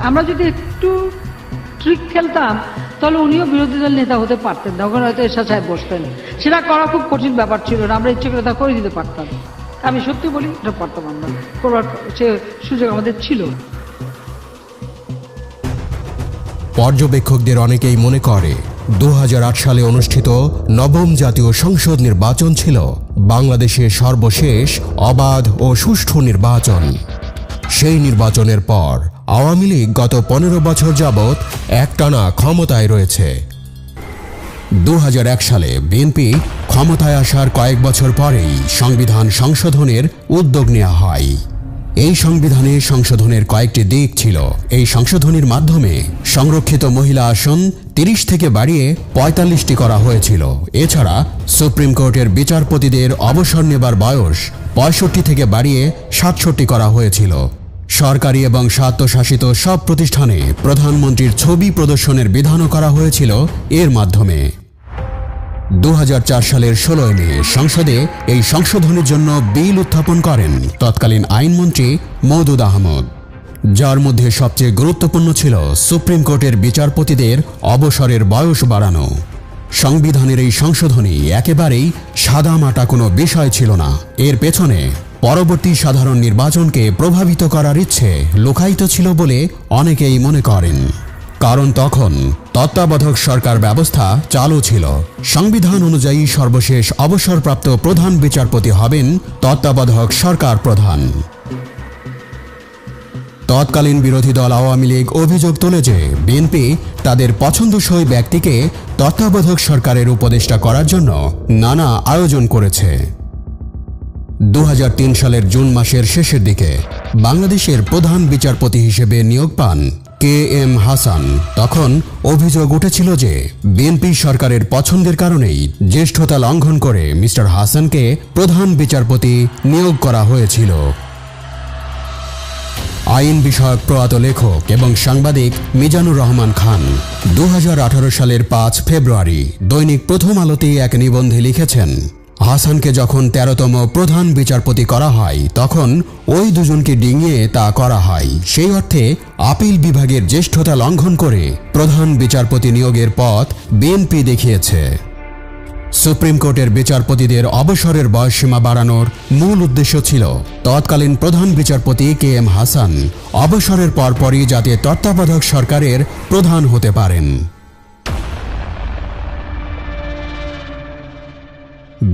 আমরা যদি একটু ট্রিক খেলতাম তাহলে উনিও বিরোধী দল নেতা হতে পারতেন, তখন হয়তো এরশাদ সাহেব বসতেন। সেটা করা খুব কঠিন ব্যাপার ছিল না, আমরা ইচ্ছে করে তা করে দিতে পারতাম। আমি সত্যি বলি, এটা পারতাম আমরা করবার, সে সুযোগ আমাদের ছিল। পর্যবেক্ষকদের অনেকেই মনে করে 2008 সালে অনুষ্ঠিত নবম জাতীয় সংসদ নির্বাচন ছিল বাংলাদেশের সর্বশেষ অবাধ ও সুষ্ঠু নির্বাচন। সেই নির্বাচনের পর আওয়ামী লীগ গত 15 বছর যাবৎ একটানা ক্ষমতায় রয়েছে। 2001 সালে বিএনপি ক্ষমতায় আসার কয়েক বছর পরেই সংবিধান সংশোধনের উদ্যোগ নেওয়া হয়। এই সংবিধানে সংশোধনের কয়েকটি দিক ছিল। এই সংশোধনীর মাধ্যমে সংরক্ষিত মহিলা আসন 30 থেকে বাড়িয়ে 45টি করা হয়েছিল। এছাড়া সুপ্রিম কোর্টের বিচারপতিদের অবসর নেবার বয়স 65 থেকে বাড়িয়ে 67 করা হয়েছিল। সরকারি এবং স্বায়ত্তশাসিত সব প্রতিষ্ঠানে প্রধানমন্ত্রীর ছবি প্রদর্শনের বিধানও করা হয়েছিল এর মাধ্যমে। 2004 সালের 16 মে সংসদে এই সংশোধনের জন্য বিল উত্থাপন করেন তৎকালীন আইনমন্ত্রী মওদুদ আহমদ, যার মধ্যে সবচেয়ে গুরুত্বপূর্ণ ছিল সুপ্রিম কোর্টের বিচারপতিদের অবসরের বয়স বাড়ানো। সংবিধানের এই সংশোধনী একেবারেই সাদামাটা কোনো বিষয় ছিল না। এর পেছনে পরবর্তী সাধারণ নির্বাচনকে প্রভাবিত করার ইচ্ছে লুকায়িত ছিল বলে অনেকেই মনে করেন। কারণ তখন তত্ত্বাবধায়ক সরকার ব্যবস্থা চালু ছিল। সংবিধান অনুযায়ী সর্বশেষ অবসরপ্রাপ্ত প্রধান বিচারপতি হবেন তত্ত্বাবধায়ক সরকার প্রধান। তৎকালীন বিরোধী দল আওয়ামী লীগ অভিযোগ তোলে যে বিএনপি তাদের পছন্দসই ব্যক্তিকে তত্ত্বাবধায়ক সরকারের উপদেষ্টা করার জন্য নানা আয়োজন করেছে। 2003 সালের জুন মাসের শেষের দিকে বাংলাদেশের প্রধান বিচারপতি হিসেবে নিয়োগ পান KM হাসান। তখন অভিযোগ উঠেছিল যে বিএনপি সরকারের পছন্দের কারণেই জ্যেষ্ঠতা লঙ্ঘন করে মিস্টার হাসানকে প্রধান বিচারপতি নিয়োগ করা হয়েছিল। আইন বিষয়ক প্রয়াত লেখক এবং সাংবাদিক মিজানুর রহমান খান 2018 সালের 5 ফেব্রুয়ারি দৈনিক প্রথম আলোতে এক নিবন্ধে লিখেছেন, হাসানকে যখন 13তম প্রধান বিচারপতি করা হয় তখন ওই দুজনকে ডিঙিয়ে তা করা হয়। সেই অর্থে আপিল বিভাগের জ্যেষ্ঠতা লঙ্ঘন করে প্রধান বিচারপতি নিয়োগের পথ বিএনপি দেখিয়েছে। সুপ্রিম কোর্টের বিচারপতিদের অবসরের বয়সসীমা বাড়ানোর মূল উদ্দেশ্য ছিল তৎকালীন প্রধান বিচারপতি KM হাসান অবসরের পরপরই যাতে তত্ত্বাবধায়ক সরকারের প্রধান হতে পারেন।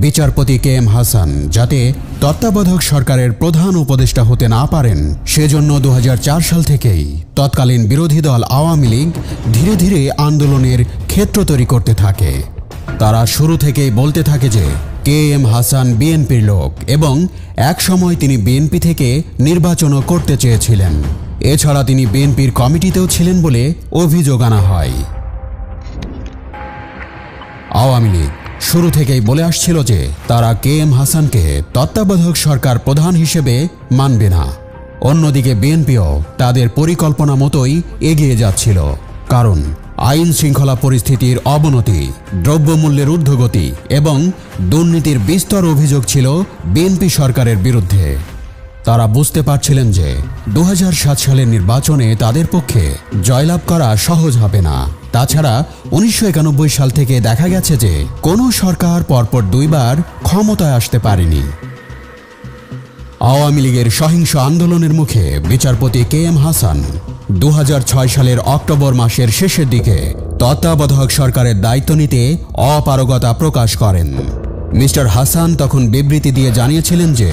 বিচারপতি KM হাসান যাতে তত্ত্বাবধায়ক সরকারের প্রধান উপদেষ্টা হতে না পারেন সেজন্য 2004 সাল থেকেই তৎকালীন বিরোধী দল আওয়ামী লীগ ধীরে ধীরে আন্দোলনের ক্ষেত্র তৈরি করতে থাকে। তারা শুরু থেকেই বলতে থাকে যে KM হাসান বিএনপির লোক এবং এক সময় তিনি বিএনপি থেকে নির্বাচনও করতে চেয়েছিলেন। এছাড়া তিনি বিএনপির কমিটিতেও ছিলেন বলে অভিযোগ আনা হয়। আওয়ামী লীগ শুরু থেকেই বলে আসছিল যে তারা KM হাসানকে তত্ত্বাবধায়ক সরকার প্রধান হিসেবে মানবে না। অন্যদিকে বিএনপিও তাদের পরিকল্পনা মতোই এগিয়ে যাচ্ছিল। কারণ আইন শৃঙ্খলা পরিস্থিতির অবনতি, দ্রব্যমূল্যের ঊর্ধ্বগতি এবং দুর্নীতির বিস্তর অভিযোগ ছিল বিএনপি সরকারের বিরুদ্ধে। তারা বুঝতে পারছিলেন যে 2007 সালের নির্বাচনে তাদের পক্ষে জয়লাভ করা সহজ হবে না। তাছাড়া 1991 সাল থেকে দেখা গেছে যে কোনো সরকার পরপর 2 বার ক্ষমতায় আসতে পারেনি। আওয়ামী লীগের সহিংস আন্দোলনের মুখে বিচারপতি KM হাসান 2006 সালের অক্টোবর মাসের শেষের দিকে তত্ত্বাবধায়ক সরকারের দায়িত্ব নিতে অপারগতা প্রকাশ করেন। মিস্টার হাসান তখন বিবৃতি দিয়ে জানিয়েছিলেন যে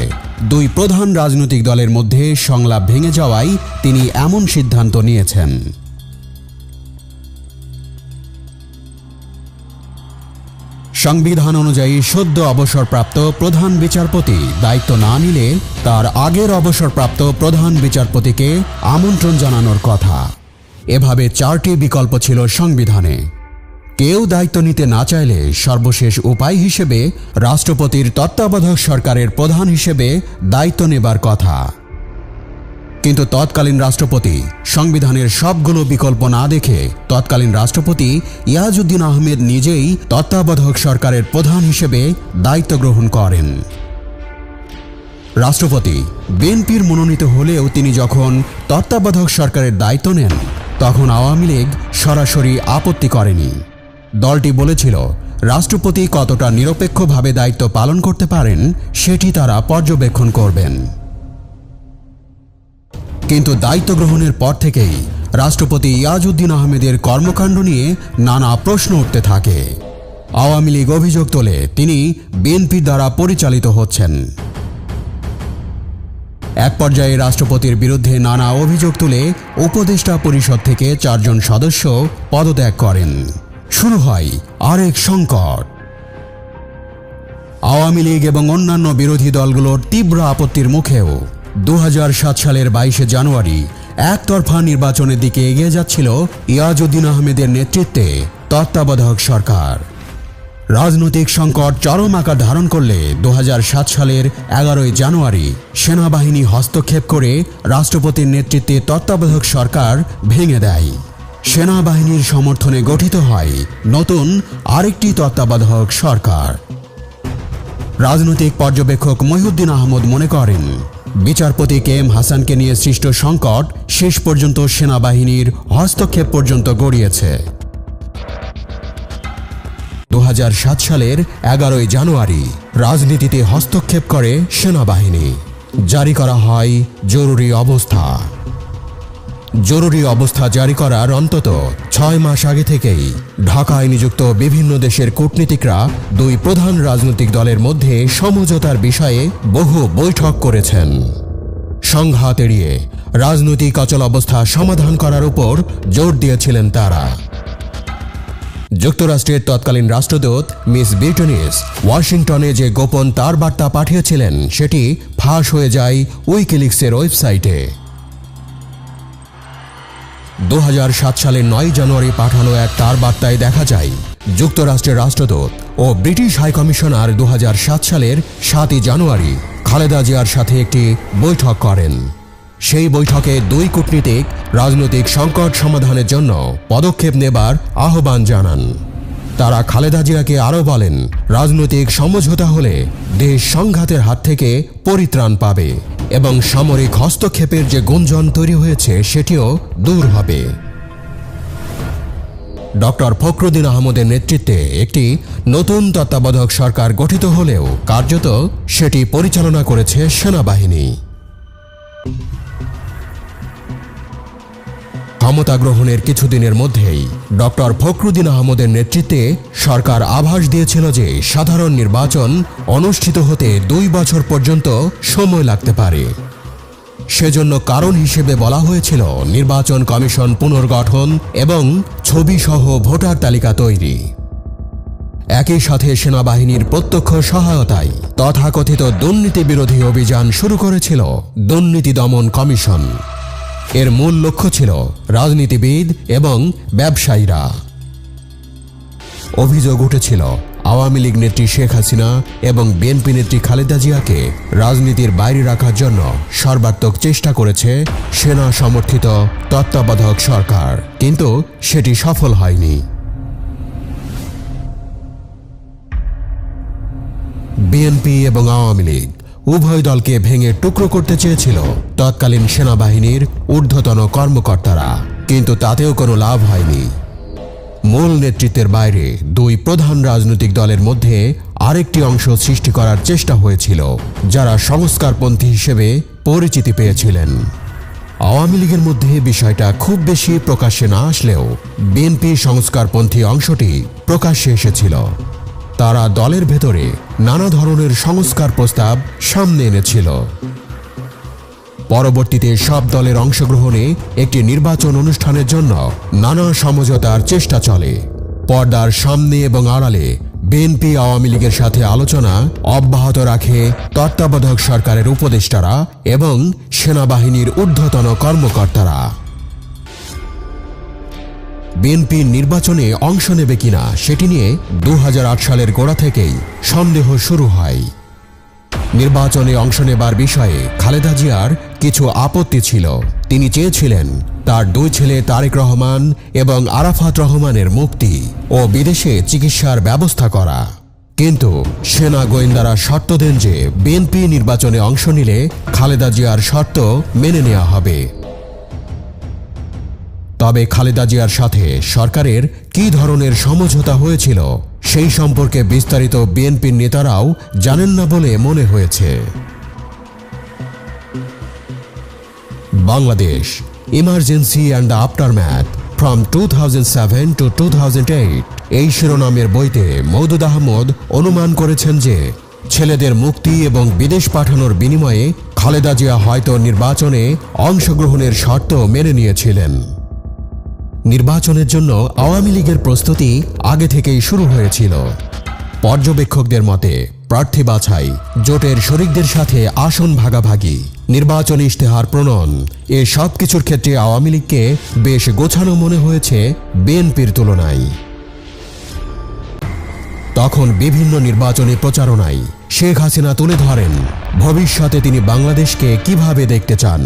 2 প্রধান রাজনৈতিক দলের মধ্যে সংলাপ ভেঙে যাওয়ায় তিনি এমন সিদ্ধান্ত নিয়েছেন। সংবিধান অনুযায়ী সদ্য অবসরপ্রাপ্ত প্রধান বিচারপতি দায়িত্ব না নিলে তার আগের অবসরপ্রাপ্ত প্রধান বিচারপতিকে আমন্ত্রণ জানানোর কথা। এভাবে 4টি বিকল্প ছিল সংবিধানে। কেউ দায়িত্ব নিতে না চাইলে সর্বশেষ উপায় হিসেবে রাষ্ট্রপতির তত্ত্বাবধায়ক সরকারের প্রধান হিসেবে দায়িত্ব নেবার কথা। কিন্তু তৎকালীন রাষ্ট্রপতি সংবিধানের সবগুলো বিকল্প না দেখে তৎকালীন রাষ্ট্রপতি ইয়াজউদ্দিন আহমেদ নিজেই তত্ত্বাবধায়ক সরকারের প্রধান হিসেবে দায়িত্ব গ্রহণ করেন। রাষ্ট্রপতি বিএনপির মনোনীত হলেও তিনি যখন তত্ত্বাবধায়ক সরকারের দায়িত্ব নেন তখন আওয়ামী লীগ সরাসরি আপত্তি করেনি। দলটি বলেছিল রাষ্ট্রপতি কতটা নিরপেক্ষভাবে দায়িত্ব পালন করতে পারেন সেটি তারা পর্যবেক্ষণ করবেন। কিন্তু দায়িত্ব গ্রহণের পর থেকেই রাষ্ট্রপতি ইয়াজউদ্দিন আহমেদের কর্মকাণ্ড নিয়ে নানা প্রশ্ন উঠতে থাকে। আওয়ামী লীগ অভিযোগ তোলে তিনি বিএনপির দ্বারা পরিচালিত হচ্ছেন। এক পর্যায়ে রাষ্ট্রপতির বিরুদ্ধে নানা অভিযোগ তুলে উপদেষ্টা পরিষদ থেকে 4 জন সদস্য পদত্যাগ করেন। শুরু হয় আরেক সংকট। আওয়ামী লীগ এবং অন্যান্য বিরোধী দলগুলোর তীব্র আপত্তির মুখেও 2007 সালের 22শে জানুয়ারি একতরফা নির্বাচনের দিকে এগিয়ে যাচ্ছিল ইয়াজউদ্দিন আহমেদের নেতৃত্বে তত্ত্বাবধায়ক সরকার। রাজনৈতিক সংকট চরম আকার ধারণ করলে 2007 সালের 11ই জানুয়ারি সেনাবাহিনী হস্তক্ষেপ করে রাষ্ট্রপতির নেতৃত্বে তত্ত্বাবধায়ক সরকার ভেঙে দেয়। সেনাবাহিনীর সমর্থনে গঠিত হয় নতুন আরেকটি তত্ত্বাবধায়ক সরকার। রাজনৈতিক পর্যবেক্ষক মহিউদ্দিন আহমদ মনে করেন বিচারপতি KM হাসানকে নিয়ে সৃষ্ট সংকট শেষ পর্যন্ত সেনাবাহিনীর হস্তক্ষেপ পর্যন্ত গড়িয়েছে। 2007 সালের 11ই জানুয়ারি রাজনীতিতে হস্তক্ষেপ করে সেনাবাহিনী। জারি করা হয় জরুরি অবস্থা। জরুরি অবস্থা জারি করার অন্তত 6 মাস আগে থেকেই ঢাকায় নিযুক্ত বিভিন্ন দেশের কূটনীতিকরা 2 প্রধান রাজনৈতিক দলের মধ্যে সমঝোতার বিষয়ে বহু বৈঠক করেছেন। সংঘাত এড়িয়ে রাজনৈতিক অচল অবস্থা সমাধান করার উপর জোর দিয়েছিলেন তারা। যুক্তরাষ্ট্রের তৎকালীন রাষ্ট্রদূত মিস ব্রিটনিস ওয়াশিংটনে যে গোপন তার বার্তা পাঠিয়েছিলেন সেটি ফাঁস হয়ে যায় উইকিলিক্সের ওয়েবসাইটে। 2007 সালের 9 জানুয়ারি পাঠানো এক তার বার্তায় দেখা যায় যুক্তরাষ্ট্রের রাষ্ট্রদূত ও ব্রিটিশ হাইকমিশনার 2007 সালের 7ই জানুয়ারি খালেদা জিয়ার সাথে একটি বৈঠক করেন। সেই বৈঠকে 2 কূটনীতিক রাজনৈতিক সংকট সমাধানের জন্য পদক্ষেপ নেবার আহ্বান জানান। তারা খালেদা জিয়াকে আরও বলেন রাজনৈতিক সমঝোতা হলে দেশ সংঘাতের হাত থেকে পরিত্রাণ পাবে এবং সামরিক হস্তক্ষেপের যে গুঞ্জন তৈরি হয়েছে সেটিও দূর হবে। ডক্টর ফখরুদ্দিন আহমদের নেতৃত্বে একটি নতুন তত্ত্বাবধায়ক সরকার গঠিত হলেও কার্যত সেটি পরিচালনা করেছে সেনাবাহিনী। ক্ষমতা গ্রহণের কিছুদিনের মধ্যেই ডক্টর ফখরুদ্দিন আহমদের নেতৃত্বে সরকার আভাস দিয়েছিল যে সাধারণ নির্বাচন অনুষ্ঠিত হতে 2 বছর পর্যন্ত সময় লাগতে পারে। সেজন্য কারণ হিসেবে বলা হয়েছিল নির্বাচন কমিশন পুনর্গঠন এবং ছবিসহ ভোটার তালিকা তৈরি। একই সাথে সেনাবাহিনীর প্রত্যক্ষ সহায়তায় তথাকথিত দুর্নীতি বিরোধী অভিযান শুরু করেছিল দুর্নীতি দমন কমিশন। এর মূল লক্ষ্য ছিল রাজনীতিবিদ এবং ব্যবসায়ীরা। অভিযোগ উঠেছিল আওয়ামী লীগ নেত্রী শেখ হাসিনা এবং বিএনপি নেত্রী খালেদা জিয়াকে রাজনীতির বাইরে রাখার জন্য সর্বাত্মক চেষ্টা করেছে সেনা সমর্থিত তত্ত্বাবধায়ক সরকার, কিন্তু সেটি সফল হয়নি। বিএনপি এবং আওয়ামী লীগ উভয় দলকে ভেঙে টুকরো করতে চেয়েছিল তৎকালীন সেনাবাহিনীর ঊর্ধ্বতন কর্মকর্তারা, কিন্তু তাতেও কোনো লাভ হয়নি। মূল নেতৃত্বের বাইরে 2 প্রধান রাজনৈতিক দলের মধ্যে আরেকটি অংশ সৃষ্টি করার চেষ্টা হয়েছিল যারা সংস্কারপন্থী হিসেবে পরিচিতি পেয়েছিলেন। আওয়ামী লীগের মধ্যে বিষয়টা খুব বেশি প্রকাশ্যে না আসলেও বিএনপি সংস্কারপন্থী অংশটি প্রকাশ্যে এসেছিল। তারা দলের ভেতরে নানা ধরনের সংস্কার প্রস্তাব সামনে এনেছিল। পরবর্তীতে সব দলের অংশগ্রহণে একটি নির্বাচন অনুষ্ঠানের জন্য নানা সমঝোতার চেষ্টা চলে। পর্দার সামনে এবং আড়ালে বিএনপি আওয়ামী লীগের সাথে আলোচনা অব্যাহত রাখে তত্ত্বাবধায়ক সরকারের উপদেষ্টারা এবং সেনাবাহিনীর ঊর্ধ্বতন কর্মকর্তারা। বিএনপি নির্বাচনে অংশ নেবে কিনা সেটি নিয়ে 2008 সালের গোড়া থেকেই সন্দেহ শুরু হয়। নির্বাচনে অংশ নেবার বিষয়ে খালেদা জিয়ার কিছু আপত্তি ছিল। তিনি চেয়েছিলেন তার 2 ছেলে তারেক রহমান এবং আরাফাত রহমানের মুক্তি ও বিদেশে চিকিৎসার ব্যবস্থা করা। কিন্তু সেনা গোয়েন্দারা শর্ত দেন যে বিএনপি নির্বাচনে অংশ নিলে খালেদা জিয়ার শর্ত মেনে নেওয়া হবে। তবে খালেদা জিয়ার সাথে সরকারের কী ধরনের সমঝোতা হয়েছিল সেই সম্পর্কে বিস্তারিত বিএনপির নেতারাও জানেন না বলে মনে হয়েছে। Bangladesh emergency and the aftermath from 2007 to 2008 এই শিরোনামের বইতে মওদুদ আহমদ অনুমান করেছেন যে ছেলেদের মুক্তি এবং বিদেশ পাঠানোর বিনিময়ে খালেদা জিয়া হয়তো নির্বাচনে অংশগ্রহণের শর্ত মেনে নিয়েছিলেন। নির্বাচনের জন্য আওয়ামী লীগের প্রস্তুতি আগে থেকেই শুরু হয়েছিল। পর্যবেক্ষকদের মতে প্রার্থী বাছাই, জোটের শরিকদের সাথে আসন ভাগাভাগি, নির্বাচনী ইশতেহার প্রণয়ন এ সব কিছুর ক্ষেত্রে আওয়ামী লীগকে বেশ গোছানো মনে হয়েছে বিএনপির তুলনায়। তখন বিভিন্ন নির্বাচনী প্রচারণায় শেখ হাসিনা তুলে ধরেন ভবিষ্যতে তিনি বাংলাদেশকে কিভাবে দেখতে চান।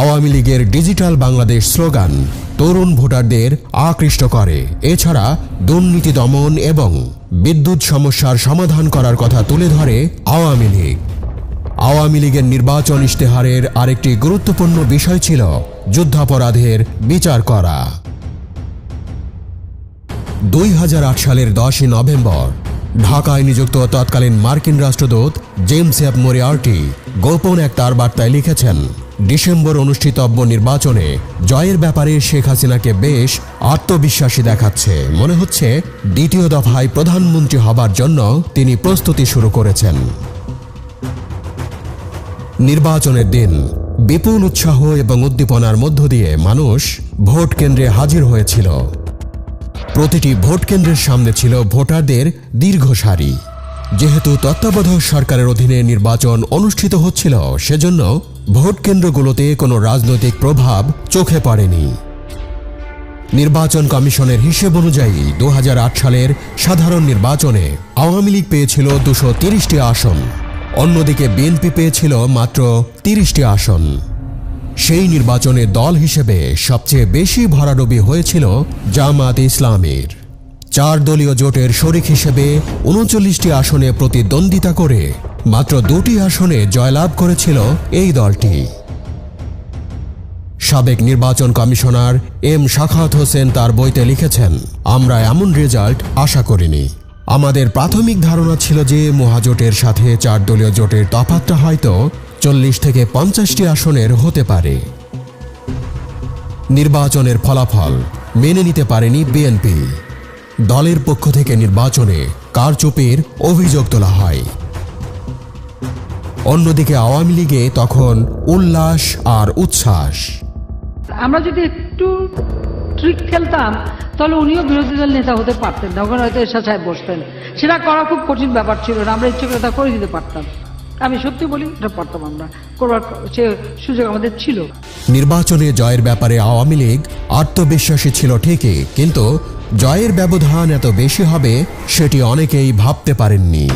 আওয়ামী লীগের ডিজিটাল বাংলাদেশ স্লোগান তরুণ ভোটারদের আকৃষ্ট করে। এছাড়া দুর্নীতি দমন এবং বিদ্যুৎ সমস্যার সমাধান করার কথা তুলে ধরে আওয়ামী লীগ। আওয়ামী লীগের নির্বাচন ইশতেহারের আরেকটি গুরুত্বপূর্ণ বিষয় ছিল যুদ্ধাপরাধের বিচার করা। 2008 সালের 10 নভেম্বর ঢাকায় নিযুক্ত তৎকালীন মার্কিন রাষ্ট্রদূত জেমস এফ মরিয়ার্টি গোপন এক তার বার্তায় লিখেছেন, ডিসেম্বর অনুষ্ঠিতব্য নির্বাচনে জয়ের ব্যাপারে শেখ হাসিনাকে বেশ আত্মবিশ্বাসী দেখাচ্ছে। মনে হচ্ছে দ্বিতীয় দফায় প্রধানমন্ত্রী হবার জন্য তিনি প্রস্তুতি শুরু করেছেন। নির্বাচনের দিন বিপুল উৎসাহ এবং উদ্দীপনার মধ্য দিয়ে মানুষ ভোট কেন্দ্রে হাজির হয়েছিল। প্রতিটি ভোট কেন্দ্রের সামনে ছিল ভোটারদের দীর্ঘ সারি। যেহেতু তত্ত্বাবধায়ক সরকারের অধীনে নির্বাচন অনুষ্ঠিত হচ্ছিল, সেজন্য ভোট কেন্দ্রগুলোতে কোনো রাজনৈতিক প্রভাব চোখে পড়েনি। নির্বাচন কমিশনের হিসেব অনুযায়ী 2008 সালের সাধারণ নির্বাচনে আওয়ামী লীগ পেয়েছিল 230টি আসন, অন্যদিকে বিএনপি পেয়েছিল মাত্র 30টি আসন। সেই নির্বাচনে দল হিসেবে সবচেয়ে বেশি ভরাডুবি হয়েছিল জামাত ইসলামীর। 4 দলীয় জোটের শরিক হিসেবে 39টি আসনে প্রতিদ্বন্দ্বিতা করে মাত্র 2টি আসনে জয়লাভ করেছিল এই দলটি। সাবেক নির্বাচন কমিশনার এম শাখাওয়াত হোসেন তার বইতে লিখেছেন, আমরা এমন রেজাল্ট আশা করিনি। আমাদের প্রাথমিক ধারণা ছিল যে মহাজোটের সাথে 4 দলীয় জোটের তফাৎটা হয়তো 40 থেকে 50টি আসনের হতে পারে। নির্বাচনের ফলাফল মেনে নিতে পারেনি বিএনপি। দলের পক্ষ থেকে নির্বাচনে কারচুপির অভিযোগ তোলা হয়। অন্যদিকে আওয়ামী লীগে তখন উল্লাস আর উচ্ছ্বাস। আমরা যদি একটু ট্রিক খেলতাম তাহলে উনিও বিরোধী দল নেতা হতে পারতেন না, ওখানে হয়তো এরশাদ সাহেব বসতেন। সেটা করা খুব কঠিন ব্যাপার ছিল না, আমরা ইচ্ছে করে তা করে দিতে পারতাম। আমি সত্যি বলি, এটা পারতাম, আমরা করবার সে সুযোগ আমাদের ছিল। নির্বাচনে জয়ের ব্যাপারে আওয়ামী লীগ আত্মবিশ্বাসী ছিল ঠিকই, কিন্তু জয়ের ব্যবধান এত বেশি হবে সেটি অনেকেই ভাবতে পারেননি।